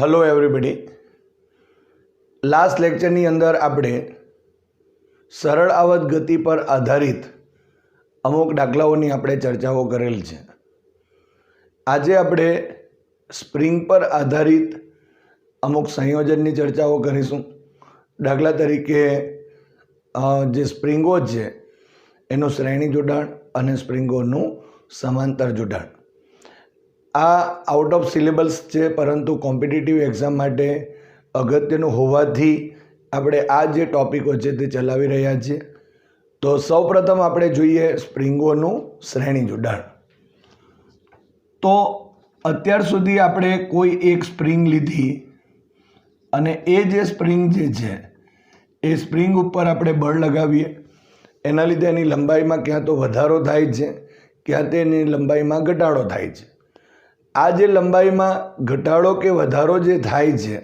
Hello everybody. Last લેક્ચરની અંદર આપણે સરળ આવત ગતિ પર આધારિત અમુક દાખલાઓની આપણે ચર્ચાઓ કરેલ છે. આજે આપણે સ્પ્રિંગ પર આધારિત અમુક સંયોજનની ચર્ચાઓ કરીશું. દાખલા તરીકે જે સ્પ્રિંગો છે એનું શ્રેણી જોડાણ અને સ્પ્રિંગોનું સમાંતર જોડાણ. આ આઉટ ઓફ સિલેબસ છે, પરંતુ કોમ્પિટિટિવ એક્ઝામ માટે અગત્યનું હોવાથી આપણે આ જે ટૉપિકો છે તે ચલાવી રહ્યા છીએ. તો સૌપ્રથમ આપણે જોઈએ સ્પ્રિંગોનું શ્રેણી જોડાણ. તો અત્યાર સુધી આપણે કોઈ એક સ્પ્રિંગ લીધી અને એ જે સ્પ્રિંગ જે છે એ સ્પ્રિંગ ઉપર આપણે બળ લગાવીએ, એના લીધે એની લંબાઈમાં ક્યાં તો વધારો થાય છે, ક્યાં તેની લંબાઈમાં ઘટાડો થાય છે. આ જે લંબાઈમાં ઘટાડો કે વધારો જે થાય છે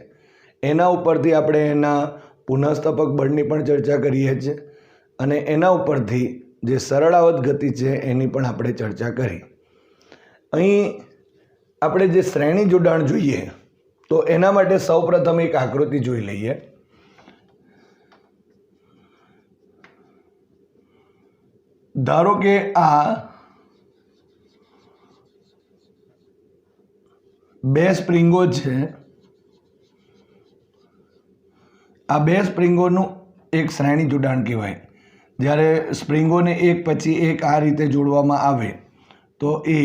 એના ઉપરથી આપણે એના પુનઃસ્થાપક બળની પણ ચર્ચા કરીએ છીએ અને એના ઉપરથી જે સરળ આવત ગતિ છે એની પણ આપણે ચર્ચા કરી. અહીં આપણે જે શ્રેણી જોડાણ જોઈએ તો એના માટે સૌપ્રથમ એક આકૃતિ જોઈ લઈએ. ધારો કે આ બે સ્પ્રિંગો છે. આ બે સ્પ્રિંગોનું એક શ્રેણી જોડાણ કહેવાય. જ્યારે સ્પ્રિંગોને એક પછી એક આ રીતે જોડવામાં આવે તો એ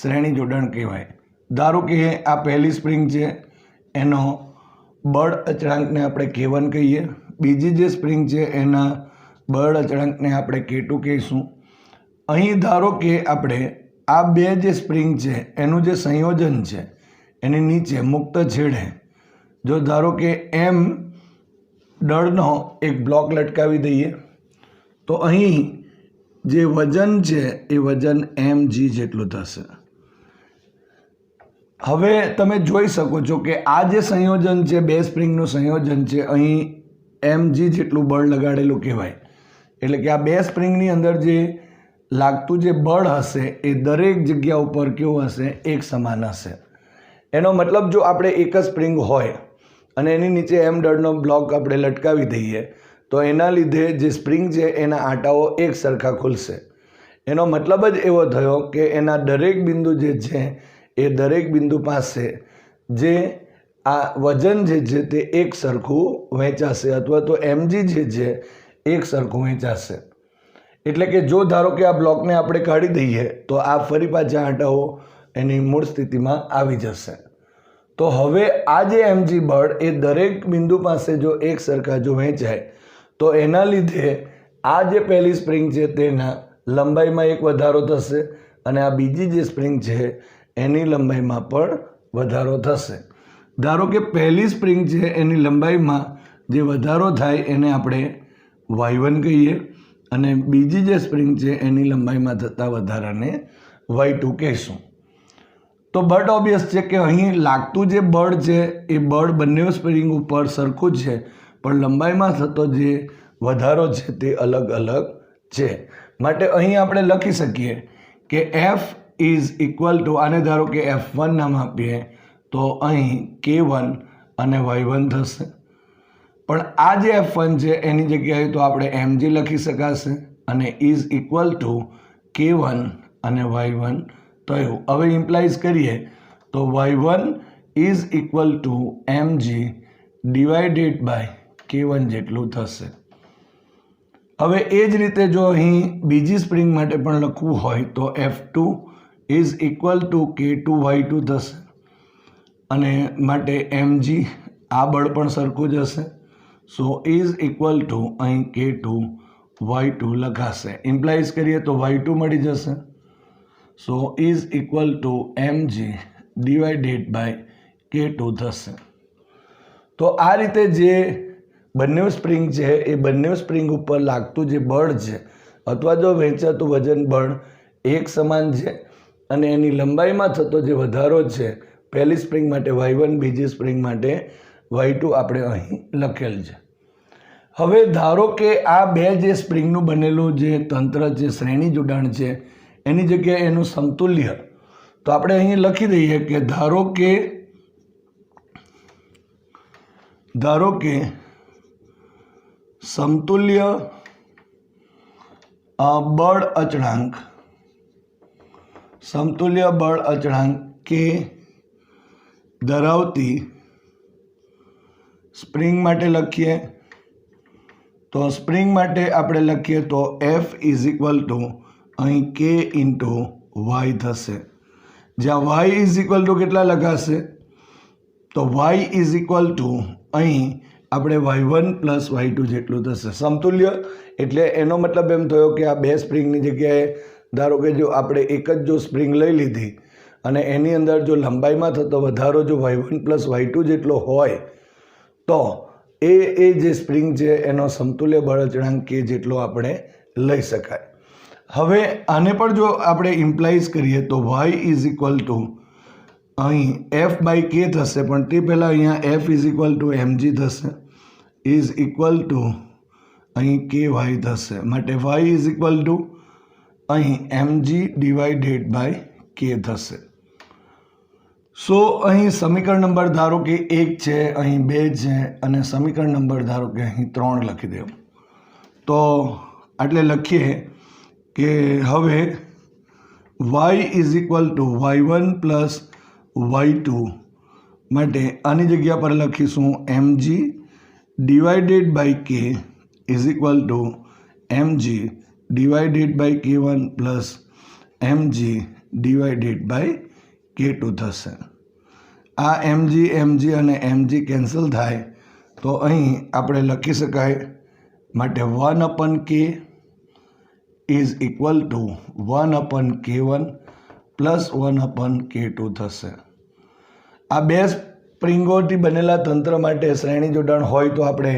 શ્રેણી જોડાણ કહેવાય. ધારો કે આ પહેલી સ્પ્રિંગ છે, એનો બળ અચળાંકને આપણે K1 કહીએ. બીજી જે સ્પ્રિંગ છે એના બળ અચળાંકને આપણે K2 કહીશું. અહીં ધારો કે આપણે આ બે જે સ્પ્રિંગ છે એનું જે સંયોજન છે એની નીચે મુક્ત છેડે જો ધારો કે M દળનો એક બ્લોક લટકાવી દઈએ તો અહીં જે વજન છે એ વજન mg જેટલું થશે. હવે તમે જોઈ શકો છો કે આ જે સંયોજન છે, બે સ્પ્રિંગનું સંયોજન છે, અહીં mg જેટલું બળ લગાડેલું કહેવાય. એટલે કે આ બે સ્પ્રિંગની અંદર જે લાગતું જે બળ હશે એ દરેક જગ્યા ઉપર કેવું હશે? એક સમાન હશે. એનો મતલબ જો આપણે એક જ સ્પ્રિંગ હોય અને એની નીચે M દળનો બ્લોક આપણે લટકાવી દઈએ તો એના લીધે જે સ્પ્રિંગ છે એના આંટાઓ એક સરખા ખુલશે. એનો મતલબ જ એવો થયો કે એના દરેક બિંદુ જે છે એ દરેક બિંદુ પાસે જે આ વજન જે છે તે એક સરખું વહેંચાશે અથવા તો mg જે છે એક સરખું વહેંચાશે. એટલે કે જો ધારો કે આ બ્લોકને આપણે કાઢી દઈએ તો આ ફરી પાછા આંટાઓ એની મૂળ સ્થિતિમાં આવી જશે. તો હવે આ જે mg બળ એ દરેક બિંદુ પાસે જો એક સરખા જો વહેંચાય તો એના લીધે આ જે પહેલી સ્પ્રિંગ છે તેના લંબાઈમાં એક વધારો થશે અને આ બીજી જે સ્પ્રિંગ છે એની લંબાઈમાં પણ વધારો થશે. ધારો કે પહેલી સ્પ્રિંગ છે એની લંબાઈમાં જે વધારો થાય એને આપણે y1 કહીએ અને બીજી જે સ્પ્રિંગ છે એની લંબાઈમાં થતા વધારાને y2 કહીશું. તો બટ ઓબ્વિયસ છે કે અહીં લાગતું જે બળ છે એ બળ બંને સ્પ્રિંગ ઉપર સરખું જ છે, પણ લંબાઈમાં થતો જે વધારો છે તે અલગ અલગ છે. માટે અહીં આપણે લખી શકીએ કે F ઇઝ ઇક્વલ ટુ, આને ધારો કે F1 નામ આપીએ તો અહીં K1 અને Y1 થશે. પણ આ જે F1 છે એની જગ્યાએ તો આપણે mg લખી શકાશે અને ઇઝ ઇક્વલ ટુ K1 અને Y1 થયું. હવે ઇમ્પ્લાઇઝ કરીએ તો y1 is equal to mg divided by K1 જેટલું થશે. હવે એ જ રીતે જો અહીં બીજી સ્પ્રિંગ માટે પણ લખવું હોય તો F2 is equal two K2 Y2 થશે અને માટે mg આ બળ પણ સરખું જ હશે. સો ઇઝ ઇક્વલ ટુ અહીં K2 Y2 લખાશે. ઇમ્પ્લાઇઝ કરીએ તો y2 મળી જશે. So is equal to mg divided by K2 થશે. તો આ રીતે જે બંને સ્પ્રિંગ છે એ બંને સ્પ્રિંગ ઉપર લાગતું જે બળ છે અથવા જો વહેંચાતું વજન બળ એક સમાન છે અને એની લંબાઈમાં થતો જે વધારો છે પહેલી સ્પ્રિંગ માટે y1, બીજી સ્પ્રિંગ માટે y2 આપણે અહીં લખેલ છે. હવે ધારો કે આ બે જે સ્પ્રિંગનું બનેલું જે તંત્ર છે, શ્રેણી જોડાણ છે, એની જગ્યાએ એનું સમતુલ્ય તો આપણે અહીં લખી દઈએ કે ધારો કે ધારો કે સમતુલ્ય બળ અચળાંક કે ધરાવતી સ્પ્રિંગ માટે લખીએ તો સ્પ્રિંગ માટે આપણે લખીએ તો F ઇઝ ઇક્વલ ટુ અહીં K ઇન્ટુ વાય થશે, જ્યાં વાય ઇઝ ઇક્વલ ટુ કેટલા લખાશે તો વાય ઇઝ ઇક્વલ ટુ અહીં આપણે y1 પ્લસ y2 જેટલું થશે. સમતુલ્ય એટલે એનો મતલબ એમ થયો કે આ બે સ્પ્રિંગની જગ્યાએ ધારો કે જો આપણે એક જ જો સ્પ્રિંગ લઈ લીધી અને એની અંદર જો લંબાઈમાં થતો વધારો જો y1 પ્લસ y2 જેટલો હોય તો એ જે સ્પ્રિંગ છે એનો સમતુલ્ય બળ અચળાંક K જેટલો આપણે લઈ શકાય. હવે આને પણ જો આપણે ઇમ્પ્લાઇઝ કરીએ તો y ઇઝ ઇક્વલ ટુ અહીં F બાય K થશે, પણ તે પહેલાં અહીંયા F is equal to mg થશે, ઇઝ ઇક્વલ ટુ અહીં ky થશે, માટે y ઇઝ ઇક્વલ ટુ અહીં mg ડિવાઇડેડ બાય K થશે. સો અહીં સમીકરણ નંબર ધારો કે 1 છે, અહીં 2 છે અને સમીકરણ નંબર ધારો કે અહીં 3 લખી દેવું. તો એટલે લખીએ કે હવે y is equal to y1 plus y2 માટે આની જગ્યા પર લખીશું mg divided by K is equal to mg divided by K1 plus mg divided by K2 થશે. આ mg અને mg કેન્સલ થાય તો અહીં આપણે લખી શકાય, માટે 1/K is equal two 1/K1 plus 1/K2 થશે. આ બે સ્પ્રિંગોથી બનેલા તંત્ર માટે શ્રેણી જોડાણ હોય તો આપણે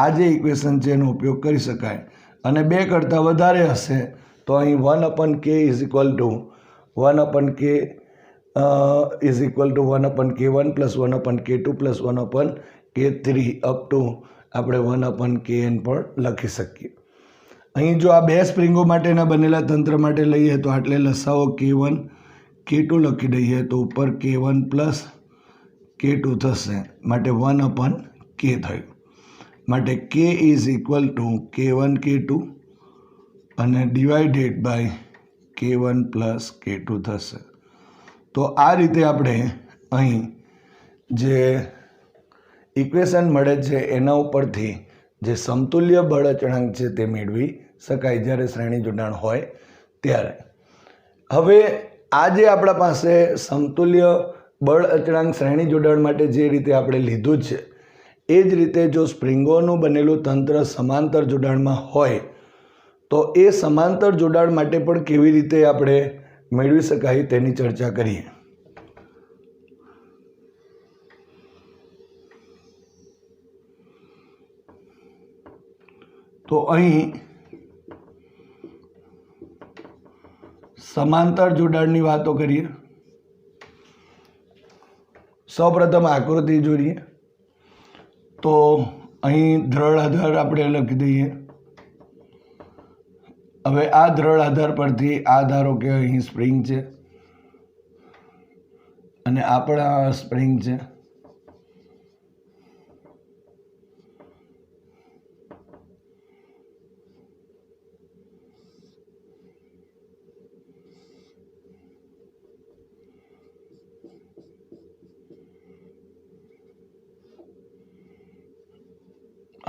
આ જે ઇક્વેશન છે એનો ઉપયોગ કરી શકાય, અને 2 કરતાં વધારે હશે તો અહીં 1/K is equal two 1/K is equal two 1/K1 plus 1/K2 plus 1/K3 up to આપણે 1/Kn પણ લખી શકીએ. અહીં જો આ બે સ્પ્રિંગો માટેના બનેલા તંત્ર માટે લઈએ તો આટલે લસાવો K1 K2 લખી દઈએ તો ઉપર K1 પ્લસ K2 થશે, માટે 1/K થયું, માટે K is equal two K1 K2 અને divided by K1 plus K2 થશે. તો આ રીતે આપણે અહીં જે ઇક્વેશન મળે છે એના ઉપરથી જે સમતુલ્ય બળ અચળાંક છે તે મેળવી શકાય જ્યારે શ્રેણી જોડાણ હોય ત્યારે. હવે આ જે આપણા પાસે સમતુલ્ય બળ અચળાંક શ્રેણી જોડાણ માટે જે રીતે આપણે લીધું છે એ જ રીતે જો સ્પ્રિંગોનું બનેલું તંત્ર સમાંતર જોડાણમાં હોય તો એ સમાંતર જોડાણ માટે પણ કેવી રીતે આપણે મેળવી શકાય તેની ચર્ચા કરીએ. તો અહીં સમાંતર જોડાણની વાતો કરીએ. સૌપ્રથમ આકૃતિ જોઈએ તો અહીં દ્રઢ આધાર આપણે લખી દઈએ. હવે આ દ્રઢ આધાર પરથી આ ધારો કે અહીં સ્પ્રિંગ છે અને આ પણ સ્પ્રિંગ છે.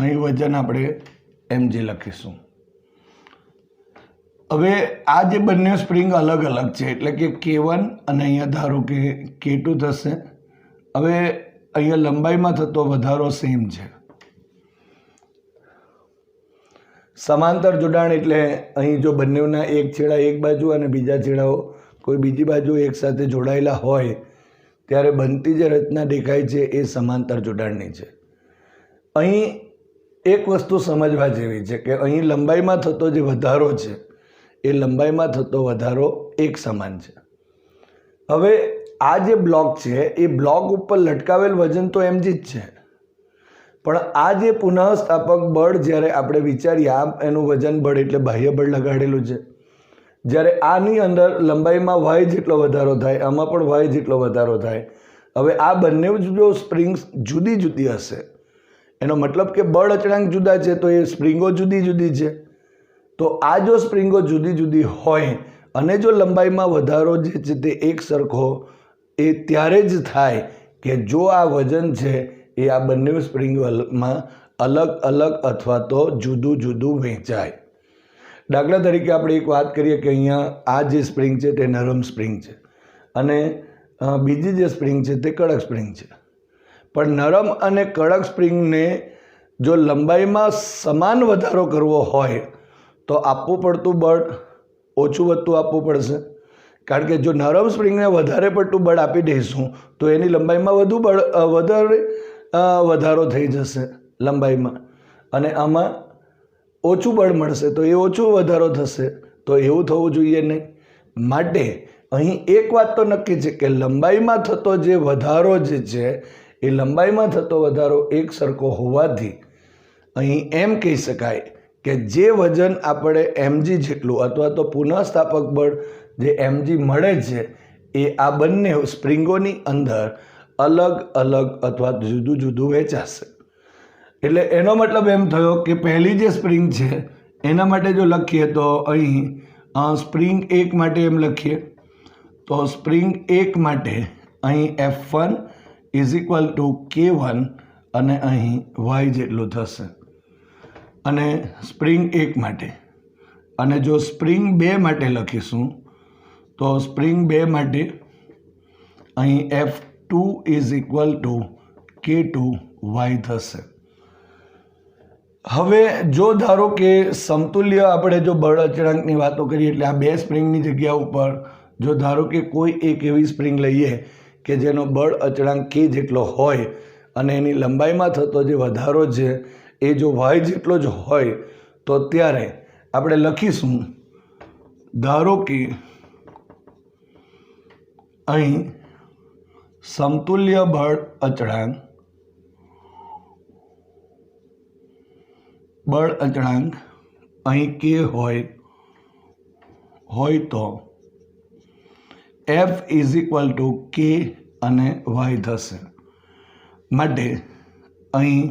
અહીં વજન આપણે mg લખીશું. હવે આ જે બંને સ્પ્રિંગ અલગ અલગ છે એટલે કે K1 અને અહીંયા ધારો કે K2 થશે. હવે અહીંયા લંબાઈમાં થતો વધારો સેમ છે. સમાંતર જોડાણ એટલે અહીં જો બંનેના એક છેડા એક બાજુ અને બીજા છેડાઓ કોઈ બીજી બાજુ એક સાથે જોડાયેલા હોય ત્યારે બનતી જે રચના દેખાય છે એ સમાંતર જોડાણની છે. અહીં એક વસ્તુ સમજવા જેવી છે કે અહીં લંબાઈમાં થતો જે વધારો છે એ લંબાઈમાં થતો વધારો એક સમાન છે. હવે આ જે બ્લોક છે એ બ્લોક ઉપર લટકાવેલ વજન તો mg જ છે, પણ આ જે પુનઃસ્થાપક બળ જ્યારે આપણે વિચારીએ આ એનું વજન બળ એટલે બાહ્ય બળ લગાડેલું છે. જ્યારે આની અંદર લંબાઈમાં y જેટલો વધારો થાય, આમાં પણ y જેટલો વધારો થાય. હવે આ બંને જો સ્પ્રિંગ્સ જુદી જુદી હશે એનો મતલબ કે બળ અચળાંક જુદા છે તો એ સ્પ્રિંગો જુદી જુદી છે. તો આ જો સ્પ્રિંગો જુદી જુદી હોય અને જો લંબાઈમાં વધારો જે છે તે એક સરખો એ ત્યારે જ થાય કે જો આ વજન છે એ આ બંને સ્પ્રિંગમાં અલગ અલગ અથવા તો જુદું જુદું વહેંચાય. દાખલા તરીકે આપણે એક વાત કરીએ કે અહીંયા આ જે સ્પ્રિંગ છે તે નરમ સ્પ્રિંગ છે અને બીજી જે સ્પ્રિંગ છે તે કડક સ્પ્રિંગ છે. પણ નરમ અને કડક સ્પ્રિંગને જો લંબાઈમાં સમાન વધારો કરવો હોય તો આપવું પડતું બળ ઓછું વધતું આપવું પડશે. કારણ કે જો નરમ સ્પ્રિંગને વધારે પડતું બળ આપી દઈશું તો એની લંબાઈમાં વધારે વધારો થઈ જશે લંબાઈમાં, અને આમાં ઓછું બળ મળશે તો એ ઓછું વધારો થશે. તો એવું થવું જોઈએ નહીં. માટે અહીં એક વાત તો નક્કી છે કે લંબાઈમાં થતો જે વધારો જે છે એ લંબાઈમાં થતો વધારો એક સરખો હોવાથી અહીં એમ કહી શકાય કે જે વજન આપણે mg જેટલું અથવા તો પુનઃસ્થાપક બળ જે mg મળે છે એ આ બંને સ્પ્રિંગોની અંદર અલગ અલગ અથવા જુદું જુદું વહેંચાશે. એટલે એનો મતલબ એમ થયો કે પહેલી જે સ્પ્રિંગ છે એના માટે જો લખીએ તો અહીં સ્પ્રિંગ 1 માટે એમ લખીએ તો સ્પ્રિંગ 1 માટે અહીં F1 is equal two K1 અને અહીં y જેટલું થશે. અને સ્પ્રિંગ 1 માટે, અને જો સ્પ્રિંગ 2 માટે લખીશું તો સ્પ્રિંગ 2 માટે અહીં F2 is equal two K2y થશે. હવે જો ધારો કે સમતુલ્ય આપણે જો બળ અચળાંકની વાતો કરીએ એટલે આ બે સ્પ્રિંગની જગ્યા ઉપર જો ધારો કે કોઈ એક એવી સ્પ્રિંગ લઈએ કે જેનો બળ અચળાંક k જેટલો હોય અને એની લંબાઈમાં થતો જે વધારો છે એ જો y જેટલો જ હોય તો ત્યારે આપણે લખીશું ધારો કે અહીં સમતુલ્ય બળ અચળાંક અહીં k હોય તો F is equal two k અને y થશે. માટે અહીં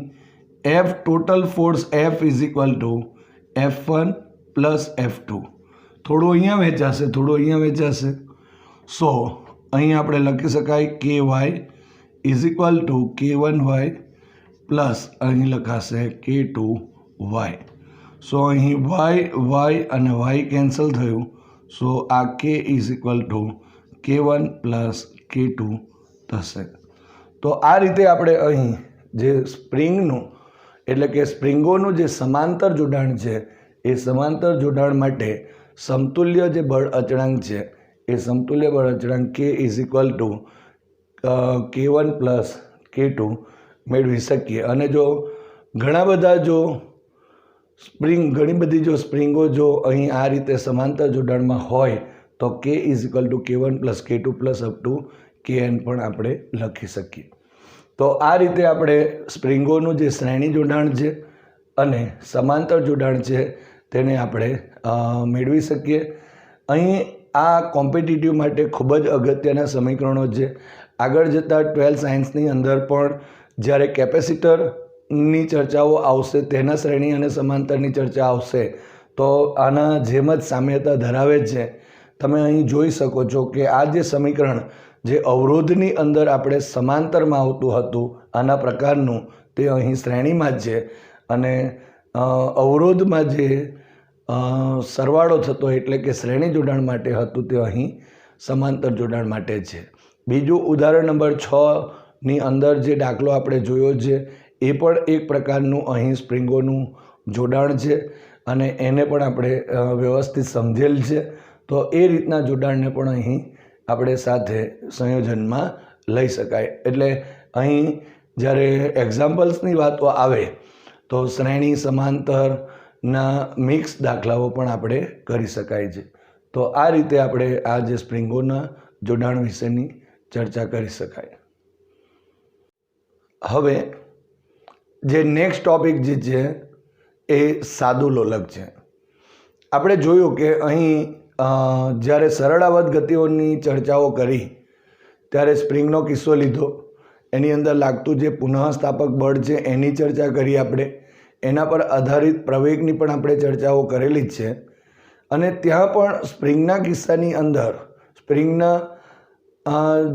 F total force F is equal two F1 plus F2, થોડું અહીંયા વહેંચાશે થોડું અહીંયા વહેંચાશે. સો અહીં આપણે લખી શકાય ky is equal two k1y plus અહીં લખાશે k2y. સો અહીં y અને y કેન્સલ થયું. સો આ k is equal two k1 plus k2 થશે. તો આ રીતે આપણે અહીં જે સ્પ્રિંગનું એટલે કે સ્પ્રિંગોનું જે સમાંતર જોડાણ છે એ સમાંતર જોડાણ માટે સમતુલ્ય જે બળ અચળાંક છે એ સમતુલ્ય બળ અચળાંક k is equal two k1 plus k2 મેળવી શકીએ. અને જો ઘણી બધી જો સ્પ્રિંગો જો અહીં આ રીતે સમાંતર જોડાણમાં હોય તો k is equal two k1 plus k2 plus up to kn પણ આપણે લખી શકીએ. તો આ રીતે આપણે સ્પ્રિંગોનું જે શ્રેણી જોડાણ છે અને સમાંતર જોડાણ છે તેને આપણે મેળવી શકીએ. અહીં આ કોમ્પિટિટિવ માટે ખૂબ જ અગત્યના સમીકરણો છે. આગળ જતાં 12th સાયન્સની અંદર પણ જ્યારે કેપેસિટરની ચર્ચાઓ આવશે તેના શ્રેણી અને સમાંતરની ચર્ચા આવશે તો આના જેમ જ સામ્યતા ધરાવે છે. તમે અહીં જોઈ શકો છો કે આ જે સમીકરણ જે અવરોધની અંદર આપણે સમાંતરમાં આવતું હતું આના પ્રકારનું તે અહીં શ્રેણીમાં જ છે, અને અવરોધમાં જે સરવાળો થતો એટલે કે શ્રેણી જોડાણ માટે હતું તે અહીં સમાંતર જોડાણ માટે છે. બીજું ઉદાહરણ નંબર 6ની અંદર જે દાખલો આપણે જોયો છે એ પણ એક પ્રકારનું અહીં સ્પ્રિંગોનું જોડાણ છે અને એને પણ આપણે વ્યવસ્થિત સમજેલ છે. તો એ રીતના જોડાણને પણ અહીં આપણે સાથે સંયોજનમાં લઈ શકાય. એટલે અહીં જ્યારે એક્ઝામ્પલ્સની વાતો આવે તો શ્રેણી સમાંતરના મિક્સ દાખલાઓ પણ આપણે કરી શકાય છે. તો આ રીતે આપણે આ જે સ્પ્રિંગોના જોડાણ વિશેની ચર્ચા કરી શકાય. હવે જે નેક્સ્ટ ટોપિક જે છે એ સાદું લોલક છે. આપણે જોયું કે અહીં જ્યારે સરળાવત ગતિઓની ચર્ચાઓ કરી ત્યારે સ્પ્રિંગનો કિસ્સો લીધો, એની અંદર લાગતું જે પુનઃસ્થાપક બળ છે એની ચર્ચા કરી આપણે, એના પર આધારિત પ્રવેગની પણ આપણે ચર્ચાઓ કરેલી જ છે. અને ત્યાં પણ સ્પ્રિંગના કિસ્સાની અંદર સ્પ્રિંગના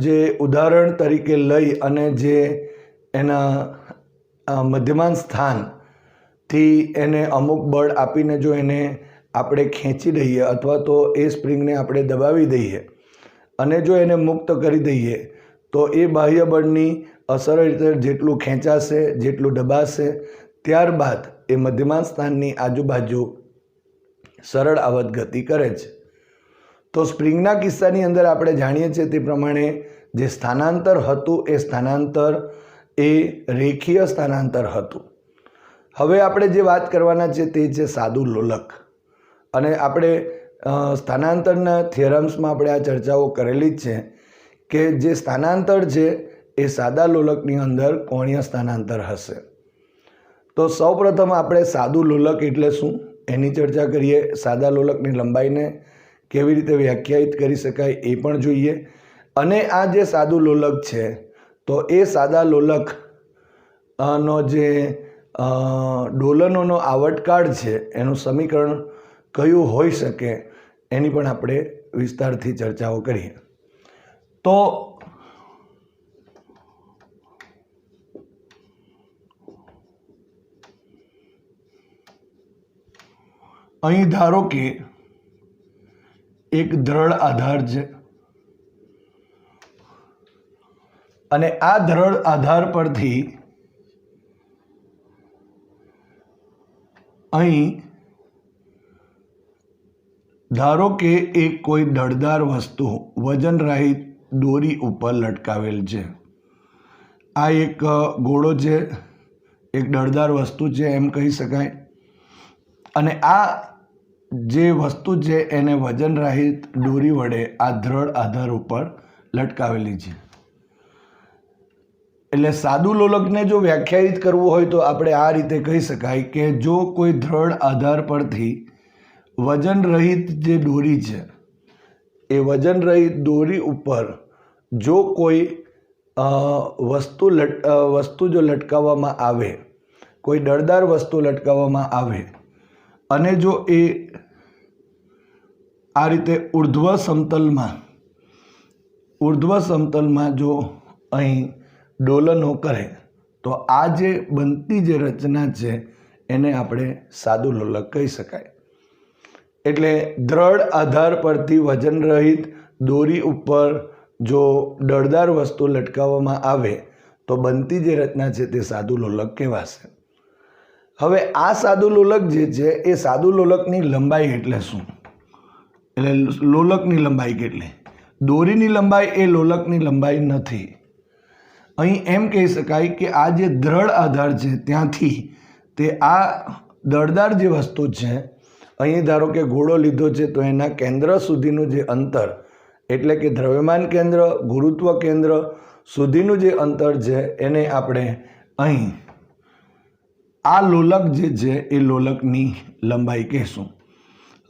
જે ઉદાહરણ તરીકે લઈ અને જે એના મધ્યમાન સ્થાનથી એને અમુક બળ આપીને જો એને આપણે ખેંચી દઈએ અથવા તો એ સ્પ્રિંગને આપણે દબાવી દઈએ અને જો એને મુક્ત કરી દઈએ તો એ બાહ્ય બળની અસર રીતે જેટલું ખેંચાશે, જેટલું દબાશે, ત્યારબાદ એ મધ્યમાન સ્થાનની આજુબાજુ સરળ આવત ગતિ કરે છે. તો સ્પ્રિંગના કિસ્સાની અંદર આપણે જાણીએ છીએ તે પ્રમાણે જે સ્થાનાંતર હતું એ સ્થાનાંતર એ રેખીય સ્થાનાંતર હતું. હવે આપણે જે વાત કરવાના છે તે છે સાદું લોલક. અને આપણે સ્થાનાંતરના થિયરમ્સમાં આપણે આ ચર્ચાઓ કરેલી જ છે કે જે સ્થાનાંતર છે એ સાદા લોલકની અંદર કોણીય સ્થાનાંતર હશે. તો સૌપ્રથમ આપણે સાદું લોલક એટલે શું એની ચર્ચા કરીએ. સાદા લોલકની લંબાઈને કેવી રીતે વ્યાખ્યાયિત કરી શકાય એ પણ જોઈએ. અને આ જે સાદું લોલક છે તો એ સાદા લોલક નો જે ડોલનોનો આવર્તકાળ છે એનું સમીકરણ કયું હોઈ શકે એની પણ આપણે વિસ્તારથી ચર્ચાઓ કરીએ. તો અહીં ધારો કે એક દ્રઢ આધાર છે અને આ દ્રઢ આધાર પરથી અહીં ધારો કે એક કોઈ દળદાર વસ્તુ વજનરહિત દોરી ઉપર લટકાવેલ છે. આ એક ગોળો છે, એક દળદાર વસ્તુ છે એમ કહી શકાય. અને આ જે વસ્તુ છે એને વજનરહિત દોરી વડે આ દ્રઢ આધાર ઉપર લટકાવેલી છે. એટલે સાદું લોલકને જો વ્યાખ્યાયિત કરવું હોય તો આપણે આ રીતે કહી શકાય કે જો કોઈ દ્રઢ આધાર પરથી વજનરહિત જે દોરી છે એ વજનરહિત દોરી ઉપર જો કોઈ વસ્તુ જો લટકાવવામાં આવે, કોઈ દળદાર વસ્તુ લટકાવવામાં આવે અને જો એ આ રીતે ઉર્ધ્વ સમતલમાં જો અહીં ડોલનો કરે તો આ જે બનતી જે રચના છે એને આપણે સાદું લોલક કહી શકાય. એટલે દ્રઢ આધાર પરથી વજનરહિત દોરી ઉપર જો દળદાર વસ્તુ લટકાવવામાં આવે તો બનતી જે રચના છે તે સાદું લોલક કહેવાશે. હવે આ સાદું લોલક જે છે એ સાદું લોલકની લંબાઈ એટલે શું? એટલે લોલકની લંબાઈ કેટલી? દોરીની લંબાઈ એ લોલકની લંબાઈ નથી. અહીં એમ કહી શકાય કે આ જે દ્રઢ આધાર છે ત્યાંથી તે આ દળદાર જે વસ્તુ છે, અહીં ધારો કે ગોળો લીધો છે તો એના કેન્દ્ર સુધીનું જે અંતર એટલે કે દ્રવ્યમાન કેન્દ્ર, ગુરુત્વ કેન્દ્ર સુધીનું જે અંતર છે એને આપણે અહીં આ લોલક જે છે એ લોલકની લંબાઈ કહેશું.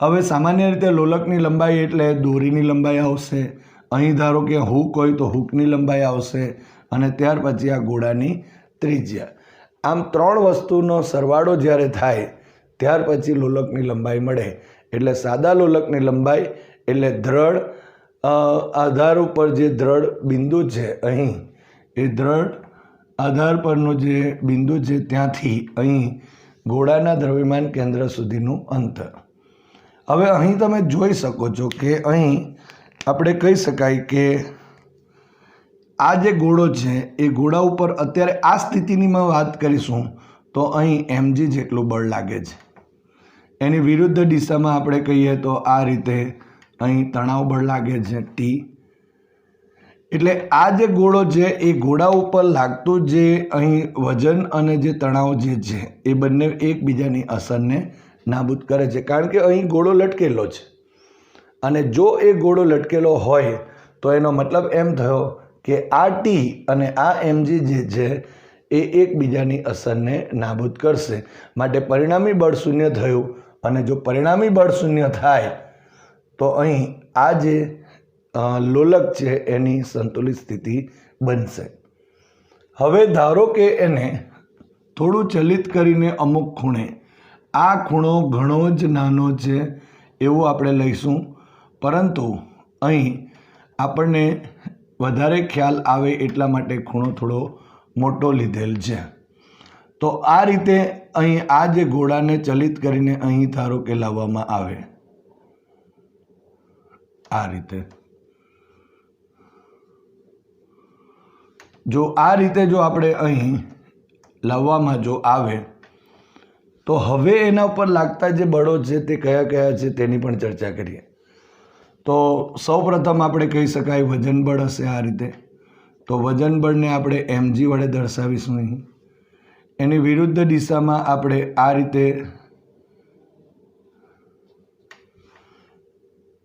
હવે સામાન્ય રીતે લોલકની લંબાઈ એટલે દોરીની લંબાઈ આવશે. અહીં ધારો કે હૂક હોય તો હૂકની લંબાઈ આવશે અને ત્યાર પછી આ ગોળાની ત્રિજ્યા. આમ ત્રણ વસ્તુનો સરવાળો જ્યારે થાય ત્યાર પછી લોલકની લંબાઈ મળે. એટલે સાદા લોલકની લંબાઈ એટલે દ્રઢ આધાર ઉપર જે દ્રઢ બિંદુ છે અહીં એ દ્રઢ આધાર પરનો જે બિંદુ છે ત્યાંથી અહીં ગોળાના દ્રવ્યમાન કેન્દ્ર સુધીનું અંતર. હવે અહીં તમે જોઈ શકો છો કે અહીં આપણે કહી શકાય કે આ જે ગોળો છે એ ગોળા ઉપર અત્યારે આ સ્થિતિની વાત કરીશું તો અહીં mg જેટલું બળ લાગે છે. એની વિરુદ્ધ દિશામાં આપણે કહીએ તો આ રીતે અહીં તણાવ બળ લાગે છે T. એટલે આ જે ગોળો છે એ ગોળા ઉપર લાગતું જે અહીં વજન અને જે તણાવ જે છે એ બંને એકબીજાની અસરને નાબૂદ કરે છે. કારણ કે અહીં ગોળો લટકેલો છે અને જો એ ગોળો લટકેલો હોય તો એનો મતલબ એમ થયો કે આ T અને આ mg જે છે એ એકબીજાની અસરને નાબૂદ કરશે. માટે પરિણામી બળ શૂન્ય થયું અને જો પરિણામી બળ શૂન્ય થાય તો અહીં આ જે લોલક છે એની સંતુલિત સ્થિતિ બનશે. હવે ધારો કે એને થોડું ચલિત કરીને અમુક ખૂણે, આ ખૂણો ઘણો જ નાનો છે એવું આપણે લઈશું, પરંતુ અહીં આપણને વધારે ખ્યાલ આવે એટલા માટે ખૂણો થોડો મોટો લીધેલ છે. તો આ રીતે અહીં આ જે ગોળાને ચલિત કરીને અહીં ધારો કે લાવવામાં આવે, આ રીતે. જો આ રીતે જો આપણે અહીં લાવવામાં જો આવે તો હવે એના ઉપર લાગતા જે બળો છે તે કયા કયા છે તેની પણ ચર્ચા કરીએ. તો સૌપ્રથમ આપણે કહી શકાય વજન બળ હશે આ રીતે. તો વજન બળને આપણે mg વડે દર્શાવીશું. અહીં એની વિરુદ્ધ દિશામાં આપણે આ રીતે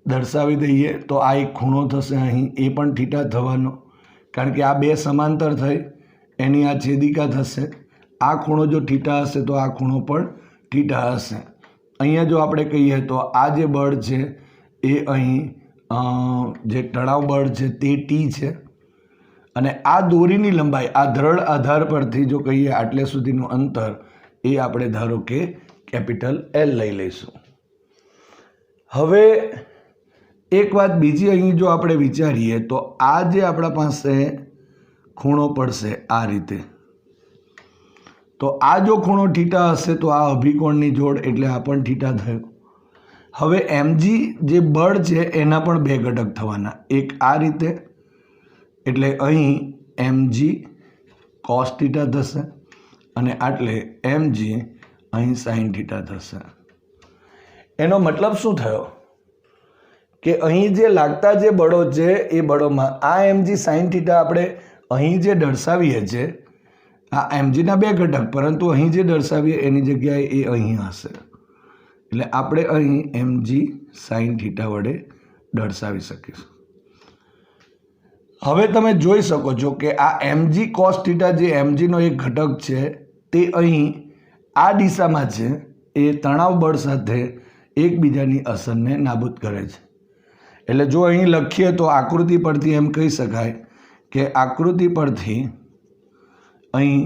દર્શાવી દઈએ તો આ એક ખૂણો થશે. અહીં એ પણ થીટા થવાનો, કારણ કે આ બે સમાંતર થઈ એની આ છેદિકા થશે. આ ખૂણો જો થીટા હશે તો આ ખૂણો પણ થીટા હશે. અહીંયા જો આપણે કહીએ તો આ જે બળ છે એ અહીં જે તણાવ બળ છે તે ટી છે, અને આ દોરીની લંબાઈ આ દ્રઢ આધાર પરથી જો કહીએ આટલે સુધીનું અંતર એ આપણે ધારો કે કેપિટલ L લઈ લઈશું. હવે એક વાત બીજી અહીં જો આપણે વિચારીએ તો આ જે આપણા પાસે ખૂણો પડશે આ રીતે, તો આ જો ખૂણો થીટા હશે તો આ અભિકોણની જોડ એટલે આ પણ થીટા થયો. હવે mg જે બળ છે એના પણ બે ઘટક થવાના, એક આ રીતે એટલે અહીં mg cos થીટા થશે, અને આટલે mg અહીં sin થીટા થશે. એનો મતલબ શું થયો કે અહીં જે લાગતા જે બળો છે એ બળોમાં આ mg sin થીટા આપણે અહીં જે દર્શાવીએ છીએ, આ mg ના બે ઘટક, પરંતુ અહીં જે દર્શાવીએ એની જગ્યાએ એ અહીં હશે. એટલે આપણે અહીં mg sin થીટા વડે દર્શાવી શકીશું. હવે તમે જોઈ શકો છો કે આ mg cos થીટા જે mg નો એક ઘટક છે તે અહીં આ દિશામાં છે, એ તણાવ બળ સાથે એકબીજાની અસરને નાબૂદ કરે છે. એટલે જો અહીં લખીએ તો આકૃતિ પરથી એમ કહી શકાય કે આકૃતિ પરથી અહીં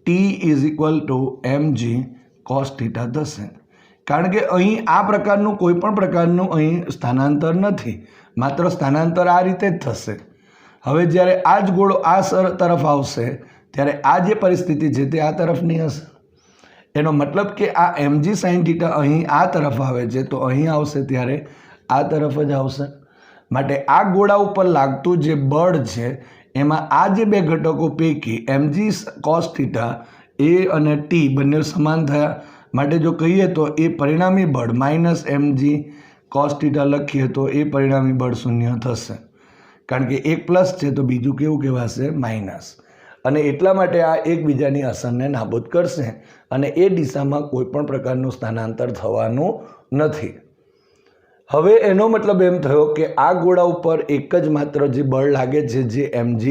T = mg cos થીટા થશે, કારણ કે અહીં આ પ્રકારનું કોઈ પણ પ્રકારનું અહીં સ્થાનાંતર નથી, માત્ર સ્થાનાંતર આ રીતે જ થશે. હવે જ્યારે આ જ ગોળો આ તરફ આવશે ત્યારે આ જે પરિસ્થિતિ છે તે આ તરફની હશે. એનો મતલબ કે આ mg sin થીટા અહીં આ તરફ આવે છે તો અહીં આવશે ત્યારે આ તરફ જ આવશે. માટે આ ગોળા ઉપર લાગતું જે બળ છે એમાં આ જે બે ઘટકો પૈકી mg cos થીટા એ અને t બંને સમાન થયા. માટે જો કહીએ તો એ પરિણામી બળ -mg cos થીટા લખીએ તો એ પરિણામી બળ શૂન્ય થશે, કારણ કે એક પ્લસ છે તો બીજું કેવું કહેવાશે માઇનસ. અને એટલા માટે આ એકબીજાની અસરને નાબૂદ કરશે અને એ દિશામાં કોઈ પણ પ્રકારનું સ્થાનાંતર થવાનું નથી. હવે એનો મતલબ એમ થયો કે આ ગોળા ઉપર એક જ માત્ર જે બળ લાગે છે જે mg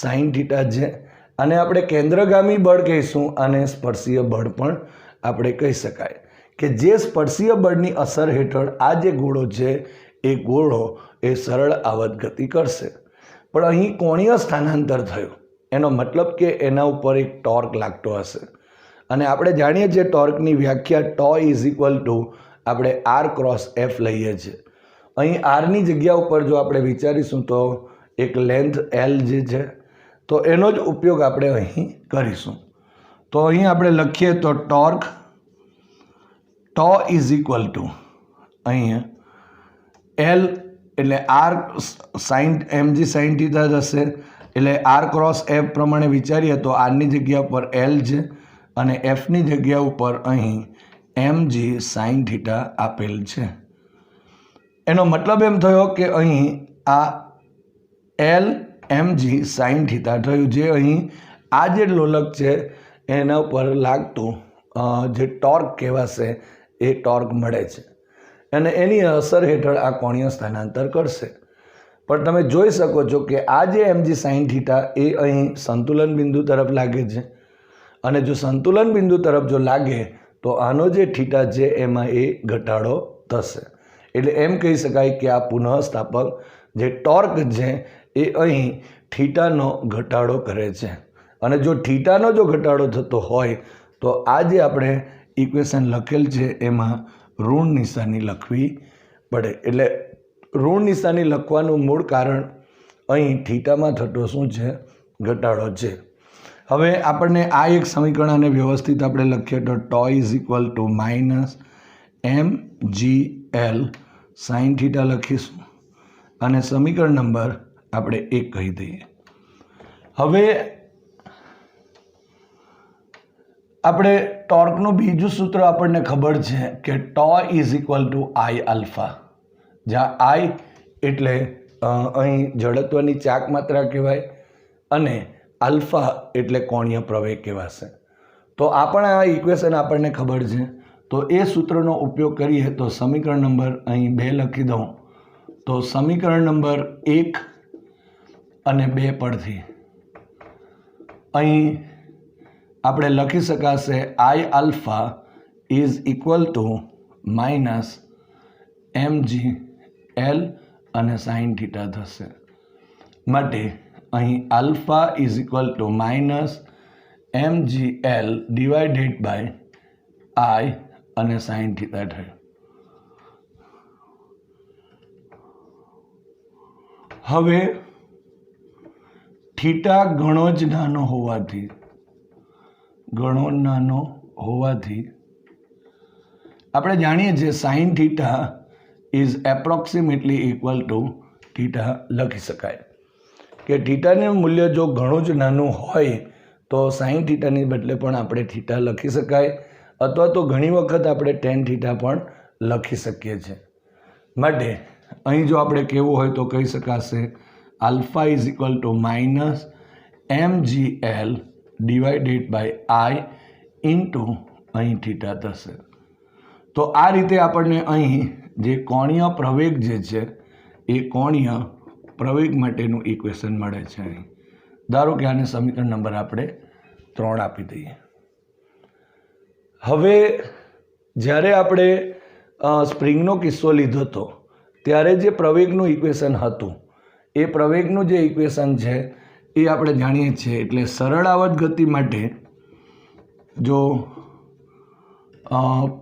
sin થીટા છે, અને આપણે કેન્દ્રગામી બળ કહીશું અને સ્પર્શીય બળ પણ આપણે કહી શકાય કે જે સ્પર્શીય બળની અસર હેઠળ આ જે ગોળો છે એ ગોળો એ સરળ આવત ગતિ કરશે. પણ અહીં કોણીય સ્થાનાંતર થયું, એનો મતલબ કે એના ઉપર એક ટોર્ક લાગતો હશે. અને આપણે જાણીએ છીએ ટોર્કની વ્યાખ્યા આપણે r ક્રોસ f લઈએ છીએ. અહીં આરની જગ્યા ઉપર જો આપણે વિચારીશું તો એક લેન્થ L જે છે તો એનો જ ઉપયોગ આપણે અહીં કરીશું. તો અહીં આપણે લખીએ તો ટોર્ક અહીં L એટલે r mg sin થીટા થશે, એટલે r ક્રોસ f પ્રમાણે વિચારીએ તો આરની જગ્યા ઉપર L છે અને fની જગ્યા ઉપર અહીં mg sin થીટા આપેલ છે. એનો મતલબ એમ થયો કે અહીં આ L mg sin થીટા થયું, જે અહીં આ જે લોલક છે એના ઉપર લાગતું જે ટોર્ક કહેવાશે એ ટોર્ક મળે છે, અને એની અસર હેઠળ આ કોણીય સ્થાનાંતર કરશે. પણ તમે જોઈ શકો છો કે આ જે mg sin થીટા એ અહીં સંતુલન બિંદુ તરફ લાગે છે, અને જો સંતુલન બિંદુ તરફ જો લાગે તો આનો જે થીટા છે એમાં એ ઘટાડો થશે. એટલે એમ કહી શકાય કે આ પુનઃસ્થાપક જે ટોર્ક છે એ અહીં થીટાનો ઘટાડો કરે છે, અને જો થીટાનો જો ઘટાડો થતો હોય તો આ જે આપણે ઇક્વેશન લખેલ છે એમાં ઋણ નિશાની લખવી પડે. એટલે ઋણ નિશાની લખવાનું મૂળ કારણ અહીં થીટામાં થતો શું છે? ઘટાડો છે. હવે આપણને આ એક સમીકરણને વ્યવસ્થિત આપણે લખીએ તો tau is equal to minus mgl sine theta લખીશું અને સમીકરણ નંબર આપણે 1 કહી દઈએ. હવે આપણે ટોર્કનું બીજું સૂત્ર આપણને ખબર છે કે tau is equal to I alpha, જ્યાં આઈ એટલે અહીં જડત્વની ચાક માત્રા કહેવાય અને આલ્ફા એટલે કોણીય પ્રવેગ કહેવાશે. તો આપણે આ ઇક્વેશન આપણને ખબર છે, તો એ સૂત્રનો ઉપયોગ કરીએ તો સમીકરણ નંબર અહીં 2 લખી દઉં તો સમીકરણ નંબર 1 અને 2 પરથી અહીં આપણે લખી શકાશે I alpha is equal to minus mg l અને સાઇન થીટા થશે. માટે અહીં alpha is equal to minus mgl divided by I અને સાઇન થીટા થયું. હવે થીટા ઘણો જ નાનો હોવાથી આપણે જાણીએ છીએ sine theta is approximately equal to theta લખી શકાય કે થીટાનું મૂલ્ય જો ઘણું જ નાનું હોય તો સાઇન થીટાની બદલે પણ આપણે થીટા લખી શકાય અથવા તો ઘણી વખત આપણે ટેન થીટા પણ લખી શકીએ છીએ. માટે અહીં જો આપણે કહેવું હોય તો કહી શકાશે alpha is equal to minus mgl divided by I into અહીં થીટા થશે. તો આ રીતે આપણને અહીં જે કોણીય પ્રવેગ જે છે એ કોણીય પ્રવેગ માટેનું ઇક્વેશન મળે છે. અહીં ધારો કે આને સમીકરણ નંબર આપણે 3 આપી દઈએ. હવે જ્યારે આપણે સ્પ્રિંગનો કિસ્સો લીધો હતો ત્યારે જે પ્રવેગનું ઇક્વેશન હતું એ પ્રવેગનું જે ઇક્વેશન છે એ આપણે જાણીએ છીએ. એટલે સરળ આવર્ત ગતિ માટે જો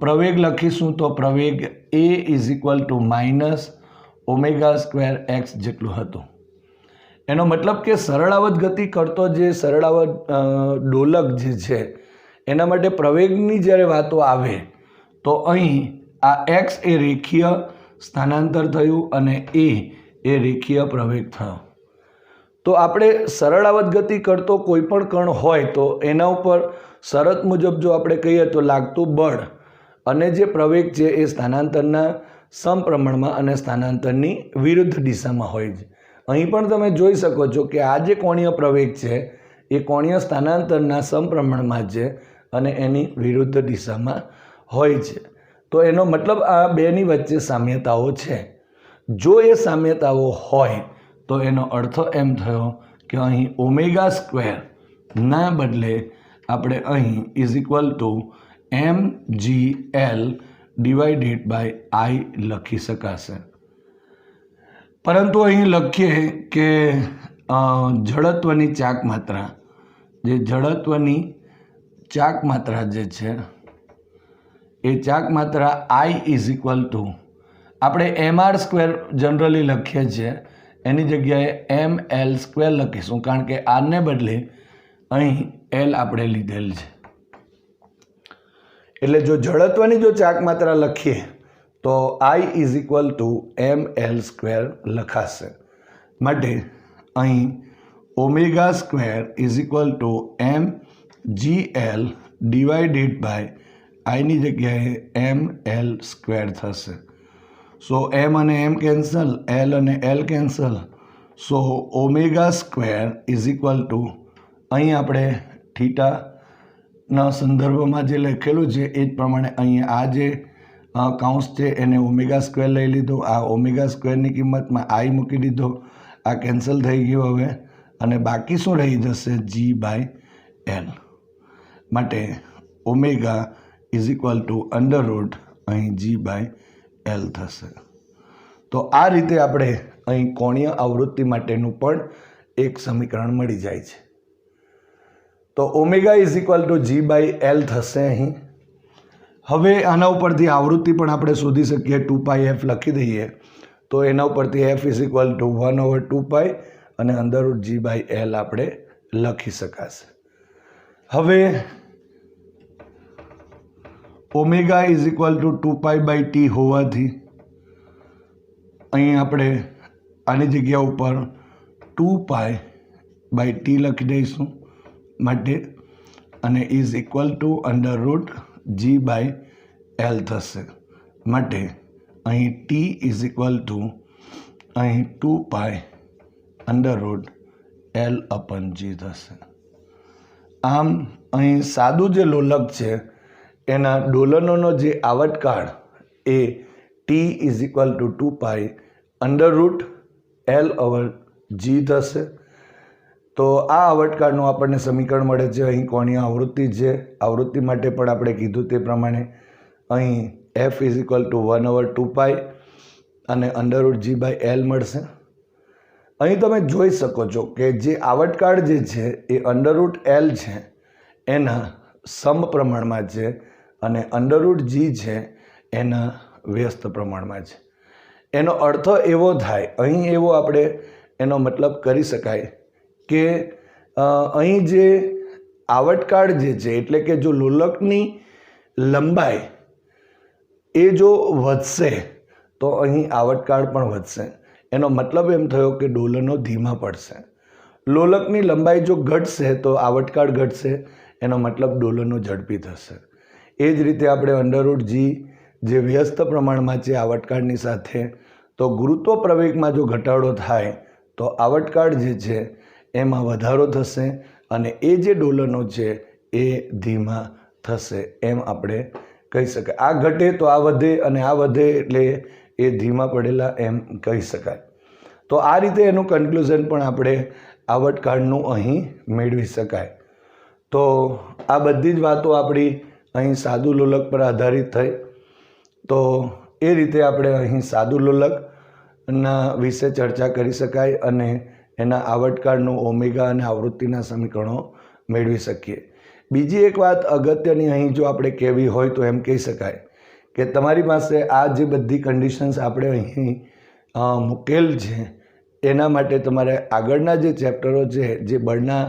પ્રવેગ લખીશું તો પ્રવેગ a is equal to minus omega square x જેટલું હતું. એનો મતલબ કે સરળ આવર્ત ગતિ કરતો જે સરળ આવર્ત ડોલક જે છે એના માટે પ્રવેગની જ્યારે વાતો આવે તો અહીં આ એક્સ એ રેખીય સ્થાનાંતર થયું અને એ રેખીય પ્રવેગ થયો. તો આપણે સરળ આવર્ત ગતિ કરતો કોઈ પણ કણ હોય તો એના ઉપર શરત મુજબ જો આપણે કહીએ તો લાગતું બળ અને જે પ્રવેગ છે એ સ્થાનાંતરના સમપ્રમાણમાં અને સ્થાનાંતરની વિરુદ્ધ દિશામાં હોય છે. અહીં પણ તમે જોઈ શકો છો કે આ જે કોણીય પ્રવેગ છે એ કોણીય સ્થાનાંતરના સમપ્રમાણમાં છે અને એની વિરુદ્ધ દિશામાં હોય છે. તો એનો મતલબ આ બેની વચ્ચે સામ્યતાઓ છે. જો એ સામ્યતાઓ હોય તો એનો અર્થ એમ થયો કે અહીં ઓમેગા સ્ક્વેર ના બદલે આપણે અહીં is equal to mgl divided by I લખી શકાશે. પરંતુ અહીં લખીએ કે જડત્વની ચાક માત્રા જે છે એ ચાક માત્રા આઈ ઇઝ ઇક્વલ ટુ આપણે mr સ્ક્વેર જનરલી લખીએ છીએ એની જગ્યાએ ml સ્ક્વેર લખીશું કારણ કે આરને બદલે અહીં l આપણે લીધેલ છે. એટલે જો જડત્વની જો ચાક માત્રા લખીએ તો I is equal to ml square લખાશે. માટે અહીં omega square is equal to mgl divided by આઈની જગ્યાએ ml સ્ક્વેર થશે. સો m અને m કેન્સલ, l અને l cancel. So omega square is equal to અહીં આપણે થીટાના સંદર્ભમાં જે લખેલું છે એ જ પ્રમાણે અહીં આ જે કાઉન્સ છે એને ઓમેગા સ્ક્વેર લઈ લીધો. આ ઓમેગા સ્ક્વેરની કિંમતમાં આઈ મૂકી દીધો. આ કેન્સલ થઈ ગયું હવે અને બાકી શું રહી જશે? g/l. માટે omega is equal to under root અહીં g/l થશે. તો આ રીતે આપણે અહીં કોણીય આવૃત્તિ માટેનું પણ એક સમીકરણ મળી જાય છે. તો omega is equal to G by L થશે અહીં. હવે આના ઉપરથી આવૃત્તિ પણ આપણે શોધી શકીએ. 2πf લખી દઈએ તો એના ઉપરથી f ઇઝ ઇક્વલ ટુ 1/2π અને અંડરરૂટ જી બાય એલ આપણે લખી શકાશે. હવે omega is equal two 2π/t હોવાથી અહીં આપણે આની જગ્યા ઉપર 2π/t લખી દઈશું માટે, અને is equal to under root G by L થશે માટે અહીં t ઇઝ ઇક્વલ ટુ અહીં 2π અંડરરૂટ L/g થશે. આમ અહીં સાદું જે લોલક છે એના ડોલનોનો જે આવર્તકાળ એ t is equal to 2π under root L/g થશે. તો આ આવર્તકાળનું આપણને સમીકરણ મળે છે. અહીં કોણીય આવૃત્તિ છે, આવૃત્તિ માટે પણ આપણે કીધું તે પ્રમાણે અહીં f ઇઝ ઇક્વલ ટુ 1/2π અને અંડરરૂટ g બાય એલ મળશે. અહીં તમે જોઈ શકો છો કે જે આવર્તકાળ જે છે એ અંડરરૂટ એલ છે એના સમપ્રમાણમાં છે અને અંડરરૂટ જી છે એના વ્યસ્ત પ્રમાણમાં છે. એનો અર્થ એવો થાય, અહીં એવો આપણે એનો મતલબ કરી શકાય કે અહીં જે આવર્તકાળ જે છે એટલે કે જો લોલકની લંબાઈ એ જો વધશે તો અહીં આવર્તકાળ પણ વધશે. એનો મતલબ એમ થયો કે ડોલનો ધીમા પડશે. લોલકની લંબાઈ જો ઘટશે તો આવર્તકાળ ઘટશે, એનો મતલબ ડોલનો ઝડપી થશે. એ જ રીતે આપણે અંડરરૂટ જી જે વ્યસ્ત પ્રમાણમાં છે આવર્તકાળની સાથે, તો ગુરુત્વ પ્રવેગમાં જો ઘટાડો થાય તો આવર્તકાળ જે છે એમાં વધારો થશે અને એ જે ડોલનો છે એ ધીમા થશે એમ આપણે કહી શકાય. આ ઘટે તો આ વધે અને આ વધે એટલે એ ધીમા પડેલા એમ કહી શકાય. તો આ રીતે એનું કન્ક્લુઝન પણ આપણે આવર્તકાળનું અહીં મેળવી શકાય. તો આ બધી જ વાતો આપણી અહીં સાદું લોલક પર આધારિત થઈ. તો એ રીતે આપણે અહીં સાદું લોલકના વિશે ચર્ચા કરી શકાય અને એના આવર્તકાળનું ઓમેગા અને આવૃત્તિના સમીકરણો મેળવી શકીએ. બીજી એક વાત અગત્યની અહીં જો આપણે કહેવી હોય તો એમ કહી શકાય કે તમારી પાસે આ જે બધી કન્ડિશન્સ આપણે અહીં મૂકેલ છે એના માટે તમારે આગળના જે ચેપ્ટરો છે, જે બળના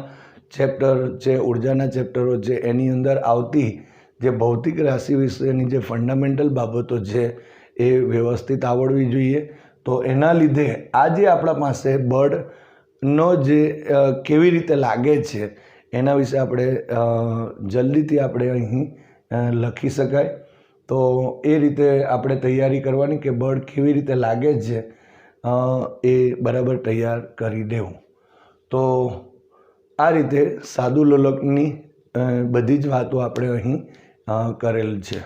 ચેપ્ટર છે, ઉર્જાના ચેપ્ટરો છે, એની અંદર આવતી જે ભૌતિક રાશિ વિશેની જે ફંડામેન્ટલ બાબતો છે એ વ્યવસ્થિત આવડવી જોઈએ. તો એના લીધે આ જે આપણા પાસે બળનો જે કેવી રીતે લાગે છે એના વિશે આપણે જલ્દીથી આપણે અહીં લખી શકાય. તો એ રીતે આપણે તૈયારી કરવાની કે બળ કેવી રીતે લાગે છે એ બરાબર તૈયાર કરી દેવું. તો આ રીતે સાદું લોલકની બધી જ વાતો આપણે અહીં કરેલ છે.